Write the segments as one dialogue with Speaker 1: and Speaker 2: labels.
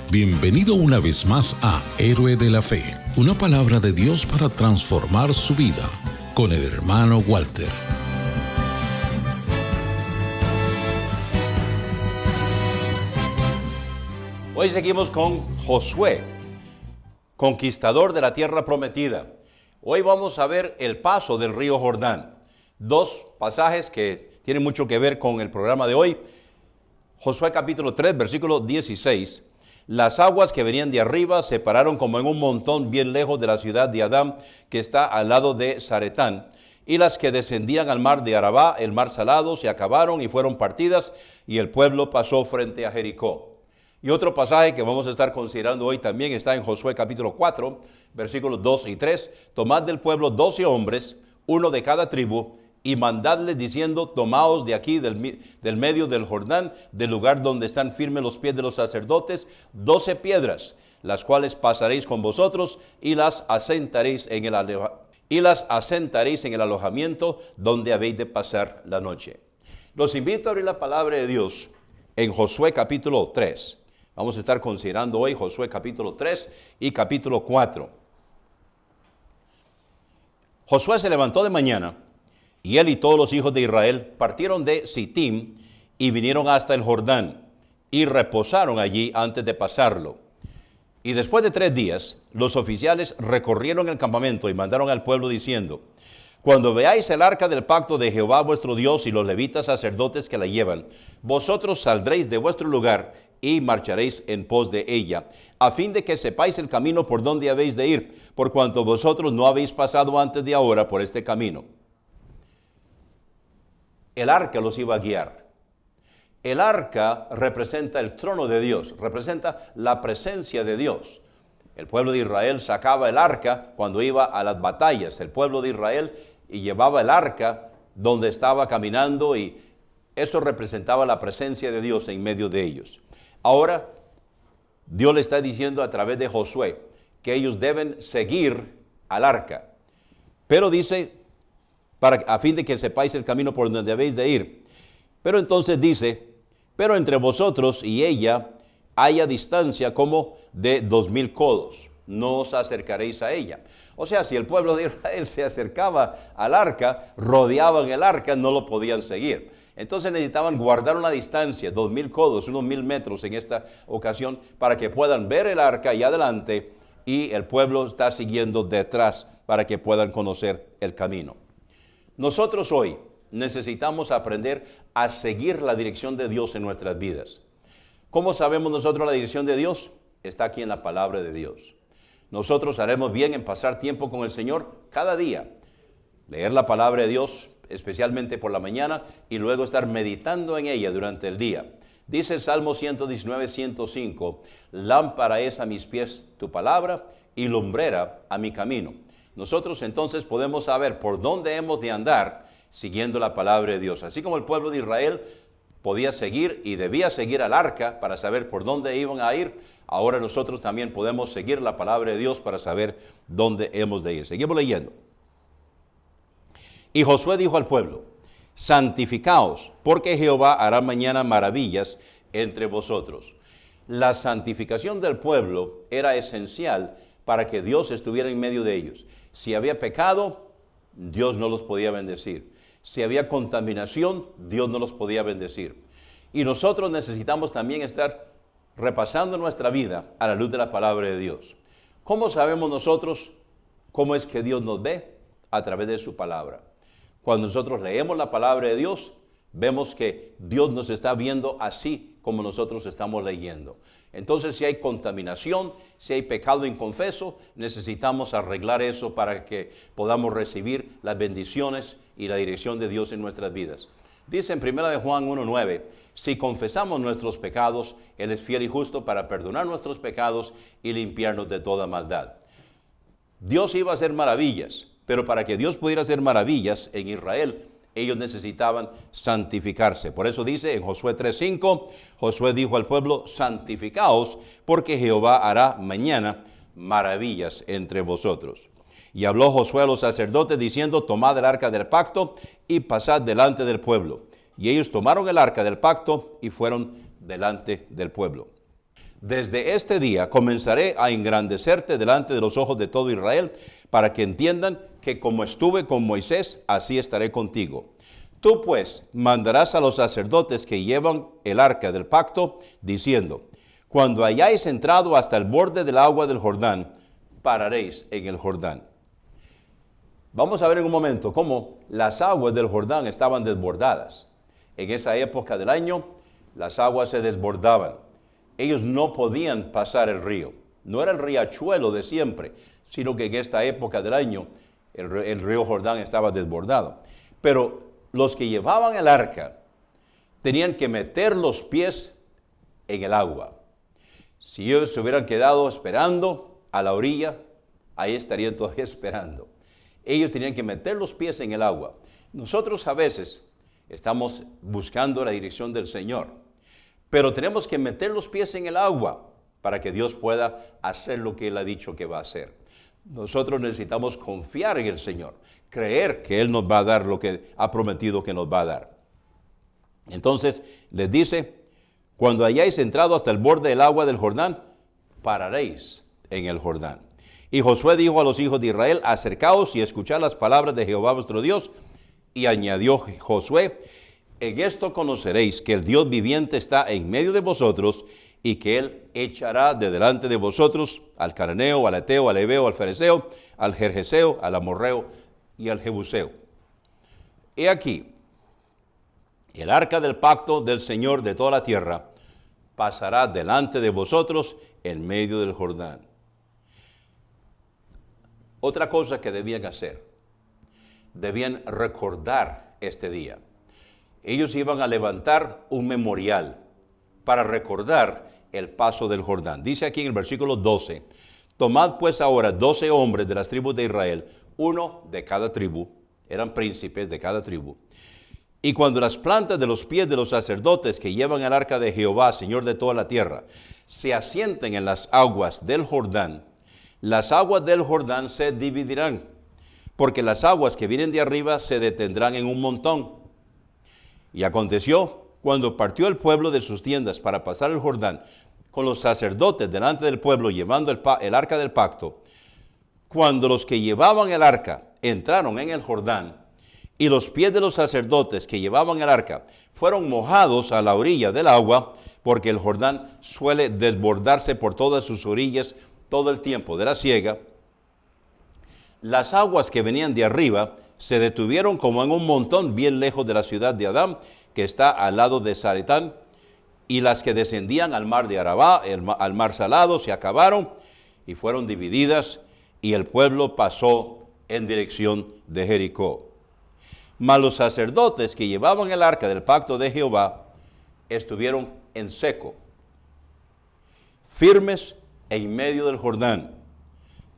Speaker 1: Bienvenido una vez más a Héroe de la Fe, una palabra de Dios para transformar su vida, con el hermano Walter.
Speaker 2: Hoy seguimos con Josué, conquistador de la tierra prometida. Hoy vamos a ver el paso del río Jordán. Dos pasajes que tienen mucho que ver con el programa de hoy. Josué capítulo 3, versículo 16. Las aguas que venían de arriba se pararon como en un montón bien lejos de la ciudad de Adán, que está al lado de Zaretán. Y las que descendían al mar de Arabá, el mar salado, se acabaron y fueron partidas, y el pueblo pasó frente a Jericó. Y otro pasaje que vamos a estar considerando hoy también está en Josué capítulo 4, versículos 2 y 3. Tomad del pueblo 12 hombres, uno de cada tribu, y mandadles diciendo, tomaos de aquí del medio del Jordán, del lugar donde están firmes los pies de los sacerdotes, 12 piedras, las cuales pasaréis con vosotros y las asentaréis en el alojamiento donde habéis de pasar la noche. Los invito a abrir la palabra de Dios en Josué capítulo 3. Vamos a estar considerando hoy Josué capítulo 3 y capítulo 4. Josué se levantó de mañana, y él y todos los hijos de Israel partieron de Sittim y vinieron hasta el Jordán y reposaron allí antes de pasarlo. Y después de 3 días, los oficiales recorrieron el campamento y mandaron al pueblo diciendo, cuando veáis el arca del pacto de Jehová vuestro Dios y los levitas sacerdotes que la llevan, vosotros saldréis de vuestro lugar y marcharéis en pos de ella, a fin de que sepáis el camino por donde habéis de ir, por cuanto vosotros no habéis pasado antes de ahora por este camino. El arca los iba a guiar. El arca representa el trono de Dios, representa la presencia de Dios. El pueblo de Israel sacaba el arca cuando iba a las batallas. El pueblo de Israel y llevaba el arca donde estaba caminando, y eso representaba la presencia de Dios en medio de ellos. Ahora, Dios le está diciendo a través de Josué que ellos deben seguir al arca. Pero dice, a fin de que sepáis el camino por donde habéis de ir. Pero entonces dice, pero entre vosotros y ella haya distancia como de 2000 codos, no os acercaréis a ella. O sea, si el pueblo de Israel se acercaba al arca, rodeaban el arca, no lo podían seguir. Entonces necesitaban guardar una distancia, 2000 codos, unos 1000 metros en esta ocasión, para que puedan ver el arca y adelante, y el pueblo está siguiendo detrás para que puedan conocer el camino. Nosotros hoy necesitamos aprender a seguir la dirección de Dios en nuestras vidas. ¿Cómo sabemos nosotros la dirección de Dios? Está aquí en la palabra de Dios. Nosotros haremos bien en pasar tiempo con el Señor cada día. Leer la palabra de Dios, especialmente por la mañana, y luego estar meditando en ella durante el día. Dice el Salmo 119, 105, lámpara es a mis pies tu palabra y lumbrera a mi camino. Nosotros entonces podemos saber por dónde hemos de andar siguiendo la palabra de Dios. Así como el pueblo de Israel podía seguir y debía seguir al arca para saber por dónde iban a ir, ahora nosotros también podemos seguir la palabra de Dios para saber dónde hemos de ir. Seguimos leyendo. Y Josué dijo al pueblo, santificaos, porque Jehová hará mañana maravillas entre vosotros. La santificación del pueblo era esencial para que Dios estuviera en medio de ellos. Si había pecado, Dios no los podía bendecir. Si había contaminación, Dios no los podía bendecir. Y nosotros necesitamos también estar repasando nuestra vida a la luz de la palabra de Dios. ¿Cómo sabemos nosotros cómo es que Dios nos ve? A través de su palabra. Cuando nosotros leemos la palabra de Dios, vemos que Dios nos está viendo así como nosotros estamos leyendo. Entonces, si hay contaminación, si hay pecado inconfeso, necesitamos arreglar eso para que podamos recibir las bendiciones y la dirección de Dios en nuestras vidas. Dice en 1 Juan 1:9, si confesamos nuestros pecados, Él es fiel y justo para perdonar nuestros pecados y limpiarnos de toda maldad. Dios iba a hacer maravillas, pero para que Dios pudiera hacer maravillas en Israel, ellos necesitaban santificarse. Por eso dice en Josué 3:5, Josué dijo al pueblo, santificaos, porque Jehová hará mañana maravillas entre vosotros. Y habló Josué a los sacerdotes diciendo, tomad el arca del pacto y pasad delante del pueblo. Y ellos tomaron el arca del pacto y fueron delante del pueblo. Desde este día comenzaré a engrandecerte delante de los ojos de todo Israel, para que entiendan que como estuve con Moisés, así estaré contigo. Tú pues mandarás a los sacerdotes que llevan el arca del pacto, diciendo, cuando hayáis entrado hasta el borde del agua del Jordán, pararéis en el Jordán. Vamos a ver en un momento cómo las aguas del Jordán estaban desbordadas. En esa época del año, las aguas se desbordaban. Ellos no podían pasar el río. No era el riachuelo de siempre, sino que en esta época del año el río Jordán estaba desbordado. Pero los que llevaban el arca tenían que meter los pies en el agua. Si ellos se hubieran quedado esperando a la orilla, ahí estarían todavía esperando. Ellos tenían que meter los pies en el agua. Nosotros a veces estamos buscando la dirección del Señor, pero tenemos que meter los pies en el agua para que Dios pueda hacer lo que Él ha dicho que va a hacer. Nosotros necesitamos confiar en el Señor, creer que Él nos va a dar lo que ha prometido que nos va a dar. Entonces les dice, cuando hayáis entrado hasta el borde del agua del Jordán, pararéis en el Jordán. Y Josué dijo a los hijos de Israel, acercaos y escuchad las palabras de Jehová vuestro Dios. Y añadió Josué, en esto conoceréis que el Dios viviente está en medio de vosotros, y que Él echará de delante de vosotros al cananeo, al eteo, al heveo, al fereceo, al gergeseo, al amorreo y al jebuseo. He aquí, el arca del pacto del Señor de toda la tierra pasará delante de vosotros en medio del Jordán. Otra cosa que debían hacer, debían recordar este día. Ellos iban a levantar un memorial para recordar el paso del Jordán. Dice aquí en el versículo 12, tomad pues ahora 12 hombres de las tribus de Israel, uno de cada tribu, eran príncipes de cada tribu. Y cuando las plantas de los pies de los sacerdotes que llevan el arca de Jehová, Señor de toda la tierra, se asienten en las aguas del Jordán, las aguas del Jordán se dividirán, porque las aguas que vienen de arriba se detendrán en un montón. Y aconteció, cuando partió el pueblo de sus tiendas para pasar el Jordán, con los sacerdotes delante del pueblo llevando el arca del pacto, cuando los que llevaban el arca entraron en el Jordán, y los pies de los sacerdotes que llevaban el arca fueron mojados a la orilla del agua, porque el Jordán suele desbordarse por todas sus orillas todo el tiempo de la siega, las aguas que venían de arriba se detuvieron como en un montón bien lejos de la ciudad de Adán, que está al lado de Zaretán, y las que descendían al mar de Arabá, al mar salado, se acabaron y fueron divididas, y el pueblo pasó en dirección de Jericó. Mas los sacerdotes que llevaban el arca del pacto de Jehová estuvieron en seco, firmes en medio del Jordán,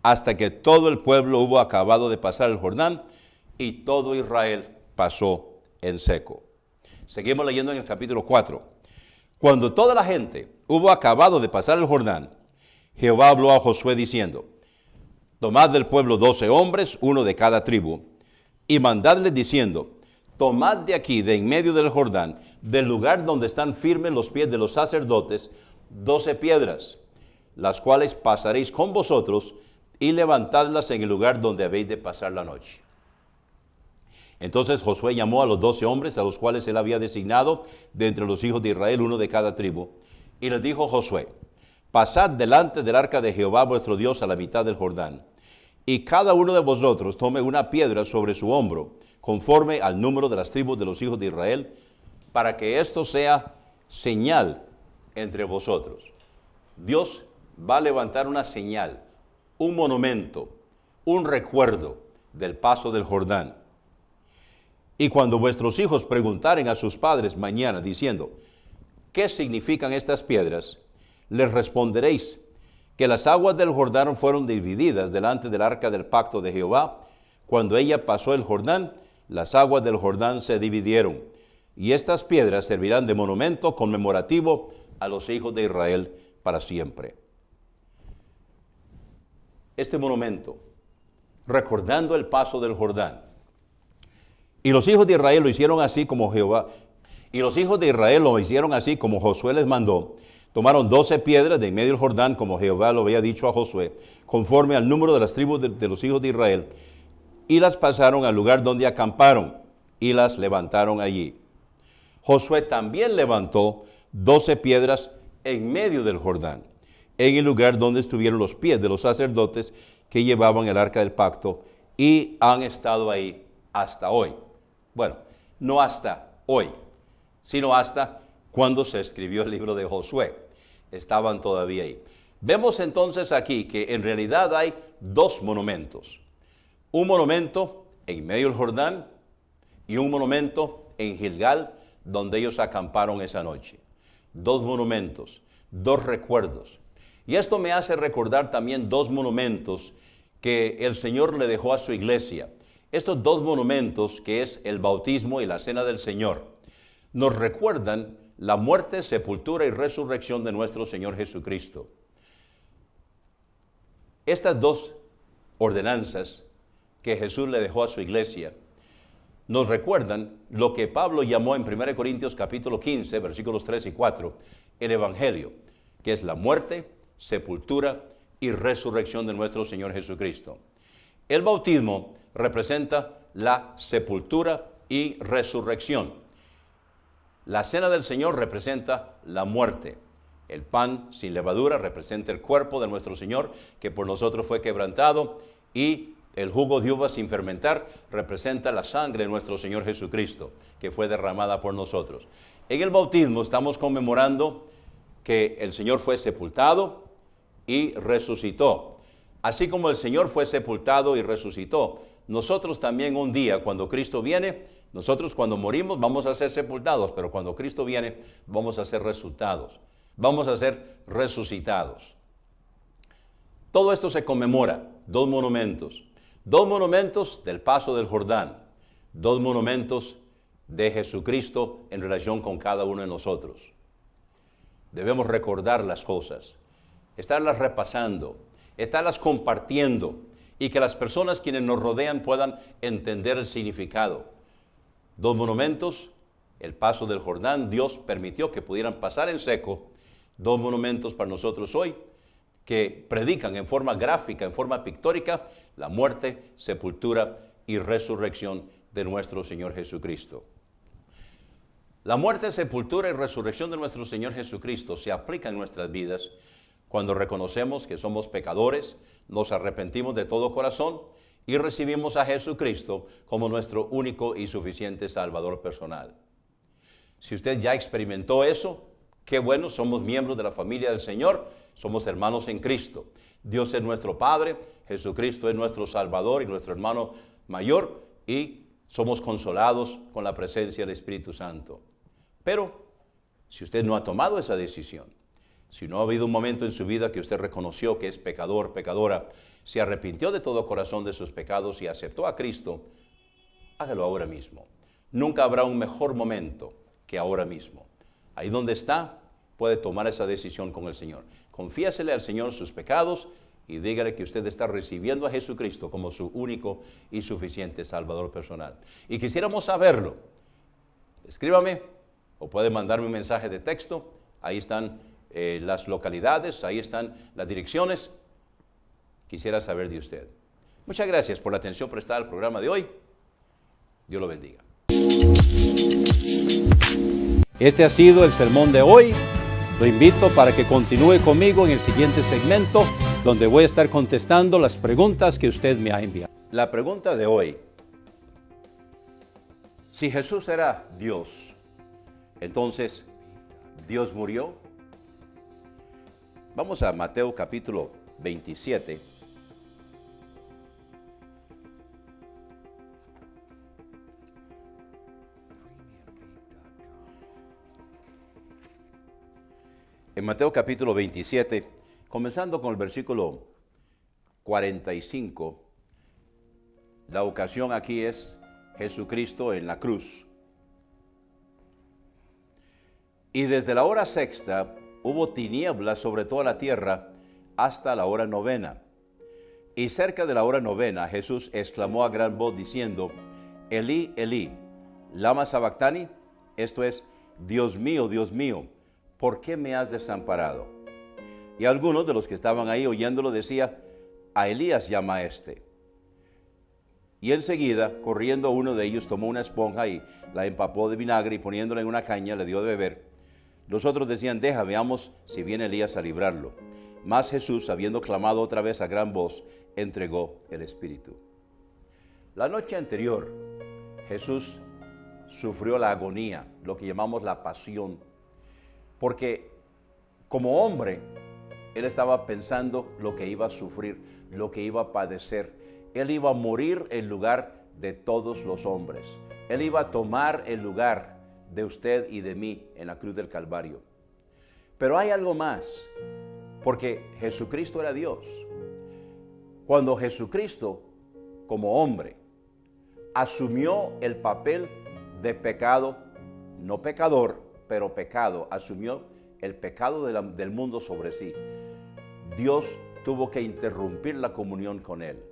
Speaker 2: hasta que todo el pueblo hubo acabado de pasar el Jordán, y todo Israel pasó en seco. Seguimos leyendo en el capítulo 4. Cuando toda la gente hubo acabado de pasar el Jordán, Jehová habló a Josué diciendo, tomad del pueblo 12 hombres, uno de cada tribu, y mandadles diciendo, tomad de aquí, de en medio del Jordán, del lugar donde están firmes los pies de los sacerdotes, 12 piedras, las cuales pasaréis con vosotros, y levantadlas en el lugar donde habéis de pasar la noche. Entonces Josué llamó a los 12 hombres, a los cuales él había designado de entre los hijos de Israel, uno de cada tribu, y les dijo Josué, pasad delante del arca de Jehová vuestro Dios a la mitad del Jordán, y cada uno de vosotros tome una piedra sobre su hombro, conforme al número de las tribus de los hijos de Israel, para que esto sea señal entre vosotros. Dios va a levantar una señal, un monumento, un recuerdo del paso del Jordán. Y cuando vuestros hijos preguntaren a sus padres mañana diciendo, ¿qué significan estas piedras?, les responderéis que las aguas del Jordán fueron divididas delante del arca del pacto de Jehová. Cuando ella pasó el Jordán, las aguas del Jordán se dividieron, y estas piedras servirán de monumento conmemorativo a los hijos de Israel para siempre. Este monumento, recordando el paso del Jordán, y los hijos de Israel lo hicieron así como Jehová, y los hijos de Israel lo hicieron así como Josué les mandó, Tomaron 12 piedras de en medio del Jordán, como Jehová lo había dicho a Josué, conforme al número de las tribus de los hijos de Israel, y las pasaron al lugar donde acamparon, y las levantaron allí. Josué también levantó 12 piedras en medio del Jordán, en el lugar donde estuvieron los pies de los sacerdotes que llevaban el arca del pacto, y han estado ahí hasta hoy. Bueno, no hasta hoy, sino hasta cuando se escribió el libro de Josué. Estaban todavía ahí. Vemos entonces aquí que en realidad hay dos monumentos. Un monumento en medio del Jordán y un monumento en Gilgal, donde ellos acamparon esa noche. Dos monumentos, dos recuerdos. Y esto me hace recordar también dos monumentos que el Señor le dejó a su iglesia. Estos dos monumentos, que es el bautismo y la cena del Señor, nos recuerdan la muerte, sepultura y resurrección de nuestro Señor Jesucristo. Estas dos ordenanzas que Jesús le dejó a su iglesia nos recuerdan lo que Pablo llamó en 1 Corintios capítulo 15, versículos 3 y 4, el Evangelio, que es la muerte, sepultura y resurrección de nuestro Señor Jesucristo. El bautismo representa la sepultura y resurrección. La cena del Señor representa la muerte. El pan sin levadura representa el cuerpo de nuestro Señor, que por nosotros fue quebrantado, y el jugo de uva sin fermentar representa la sangre de nuestro Señor Jesucristo, que fue derramada por nosotros. En el bautismo estamos conmemorando que el Señor fue sepultado y resucitó. Así como el Señor fue sepultado y resucitó, nosotros también un día, cuando Cristo viene, nosotros cuando morimos vamos a ser sepultados, pero cuando Cristo viene vamos a ser resucitados, vamos a ser resucitados. Todo esto se conmemora, dos monumentos del paso del Jordán, dos monumentos de Jesucristo en relación con cada uno de nosotros. Debemos recordar las cosas, estarlas repasando, estarlas compartiendo y que las personas quienes nos rodean puedan entender el significado. Dos monumentos, el paso del Jordán, Dios permitió que pudieran pasar en seco. Dos monumentos para nosotros hoy que predican en forma gráfica, en forma pictórica, la muerte, sepultura y resurrección de nuestro Señor Jesucristo. La muerte, sepultura y resurrección de nuestro Señor Jesucristo se aplica en nuestras vidas cuando reconocemos que somos pecadores, nos arrepentimos de todo corazón y recibimos a Jesucristo como nuestro único y suficiente Salvador personal. Si usted ya experimentó eso, qué bueno, somos miembros de la familia del Señor, somos hermanos en Cristo. Dios es nuestro Padre, Jesucristo es nuestro Salvador y nuestro hermano mayor, y somos consolados con la presencia del Espíritu Santo. Pero si usted no ha tomado esa decisión, si no ha habido un momento en su vida que usted reconoció que es pecador, pecadora, se arrepintió de todo corazón de sus pecados y aceptó a Cristo, hágalo ahora mismo. Nunca habrá un mejor momento que ahora mismo. Ahí donde está, puede tomar esa decisión con el Señor. Confíesele al Señor sus pecados y dígale que usted está recibiendo a Jesucristo como su único y suficiente Salvador personal. Y quisiéramos saberlo. Escríbame o puede mandarme un mensaje de texto. Ahí están las localidades, ahí están las direcciones. Quisiera saber de usted. Muchas gracias por la atención prestada al programa de hoy. Dios lo bendiga. Este ha sido el sermón de hoy. Lo invito para que continúe conmigo en el siguiente segmento, donde voy a estar contestando las preguntas que usted me ha enviado. La pregunta de hoy: si Jesús era Dios, entonces, ¿Dios murió? Vamos a Mateo capítulo 27. En Mateo capítulo 27, comenzando con el versículo 45, la ocasión aquí es Jesucristo en la cruz. Y desde la hora sexta hubo tinieblas sobre toda la tierra hasta la hora novena. Y cerca de la hora novena Jesús exclamó a gran voz diciendo: Elí, Elí, lama sabactani, esto es, Dios mío, ¿por qué me has desamparado? Y algunos de los que estaban ahí oyéndolo decía, a Elías llama a este. Y enseguida, corriendo uno de ellos, tomó una esponja y la empapó de vinagre y poniéndola en una caña le dio de beber. Los otros decían, deja, veamos si viene Elías a librarlo. Mas Jesús, habiendo clamado otra vez a gran voz, entregó el Espíritu. La noche anterior, Jesús sufrió la agonía, lo que llamamos la pasión, porque como hombre, Él estaba pensando lo que iba a sufrir, lo que iba a padecer. Él iba a morir en lugar de todos los hombres. Él iba a tomar el lugar de usted y de mí en la cruz del Calvario. Pero hay algo más, porque Jesucristo era Dios. Cuando Jesucristo, como hombre, asumió el papel de pecado, no pecador, pero pecado, asumió el pecado del mundo sobre sí, Dios tuvo que interrumpir la comunión con Él.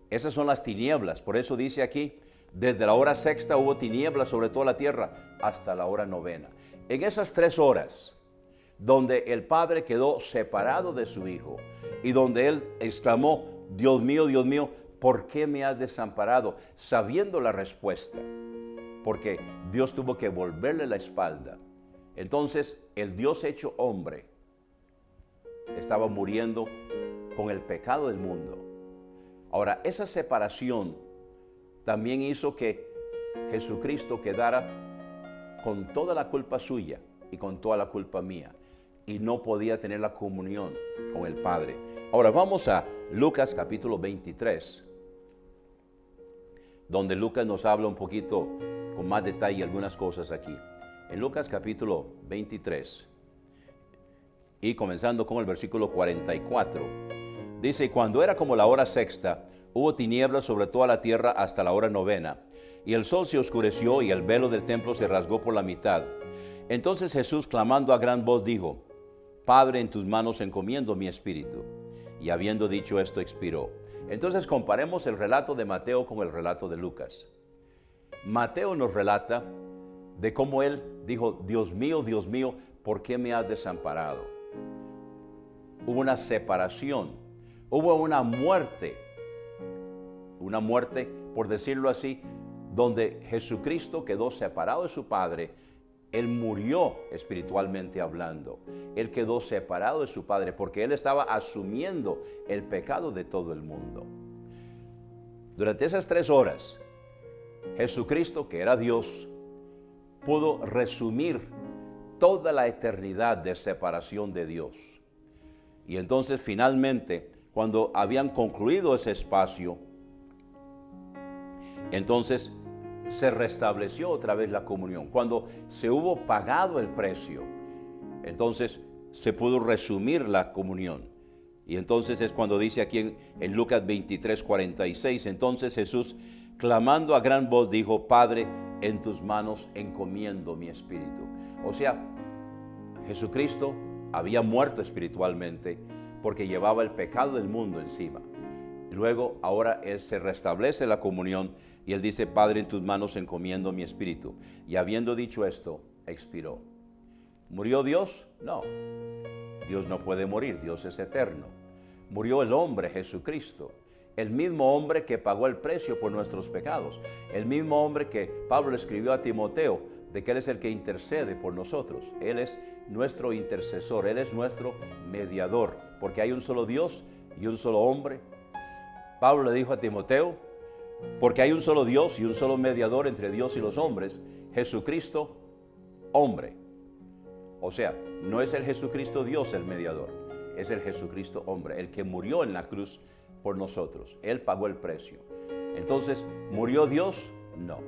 Speaker 2: Esas son las tinieblas, por eso dice aquí, desde la hora sexta hubo tinieblas sobre toda la tierra hasta la hora novena. En esas 3 horas, donde el Padre quedó separado de su Hijo y donde Él exclamó, Dios mío, ¿por qué me has desamparado? Sabiendo la respuesta, porque Dios tuvo que volverle la espalda. Entonces, el Dios hecho hombre estaba muriendo con el pecado del mundo. Ahora, esa separación también hizo que Jesucristo quedara con toda la culpa suya y con toda la culpa mía, y no podía tener la comunión con el Padre. Ahora vamos a Lucas capítulo 23, donde Lucas nos habla un poquito con más detalle algunas cosas aquí. En Lucas capítulo 23, y comenzando con el versículo 44, dice, cuando era como la hora sexta, hubo tinieblas sobre toda la tierra hasta la hora novena, y el sol se oscureció y el velo del templo se rasgó por la mitad. Entonces Jesús, clamando a gran voz, dijo, Padre, en tus manos encomiendo mi espíritu. Y habiendo dicho esto, expiró. Entonces comparemos el relato de Mateo con el relato de Lucas. Mateo nos relata de cómo él dijo, Dios mío, ¿por qué me has desamparado? Hubo una separación, hubo una muerte, por decirlo así, donde Jesucristo quedó separado de su Padre. Él murió espiritualmente hablando. Él quedó separado de su Padre porque Él estaba asumiendo el pecado de todo el mundo. Durante esas 3 horas, Jesucristo, que era Dios, pudo resumir toda la eternidad de separación de Dios. Y entonces finalmente, cuando habían concluido ese espacio, entonces se restableció otra vez la comunión. Cuando se hubo pagado el precio, entonces se pudo resumir la comunión. Y entonces es cuando dice aquí en Lucas 23, 46, entonces Jesús, clamando a gran voz, dijo, Padre, en tus manos encomiendo mi espíritu. O sea, Jesucristo había muerto espiritualmente porque llevaba el pecado del mundo encima. Y luego, ahora Él se restablece la comunión y Él dice, Padre, en tus manos encomiendo mi espíritu. Y habiendo dicho esto, expiró. ¿Murió Dios? No. Dios no puede morir, Dios es eterno. Murió el hombre, Jesucristo. El mismo hombre que pagó el precio por nuestros pecados. El mismo hombre que Pablo escribió a Timoteo, de que Él es el que intercede por nosotros. Él es nuestro intercesor, Él es nuestro mediador, porque hay un solo Dios y un solo hombre. Pablo le dijo a Timoteo, porque hay un solo Dios y un solo mediador entre Dios y los hombres, Jesucristo, hombre. O sea, no es el Jesucristo Dios el mediador, es el Jesucristo hombre, el que murió en la cruz por nosotros. Él pagó el precio. Entonces, ¿murió Dios? No,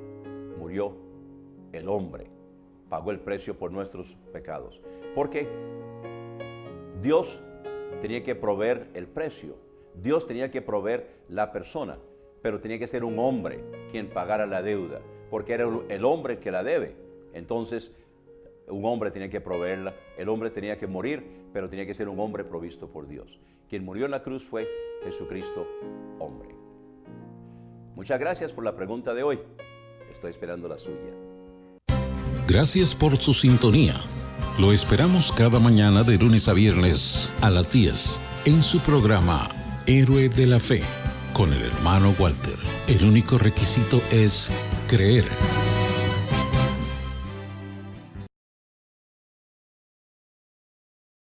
Speaker 2: murió el hombre. Pagó el precio por nuestros pecados. Porque Dios tenía que proveer el precio. Dios tenía que proveer la persona, pero tenía que ser un hombre quien pagara la deuda, porque era el hombre que la debe. Entonces, un hombre tenía que proveerla, el hombre tenía que morir, pero tenía que ser un hombre provisto por Dios. Quien murió en la cruz fue Jesucristo, hombre. Muchas gracias por la pregunta de hoy. Estoy esperando la suya.
Speaker 1: Gracias por su sintonía. Lo esperamos cada mañana de lunes a viernes a las 10 en su programa Héroe de la Fe con el hermano Walter. El único requisito es creer.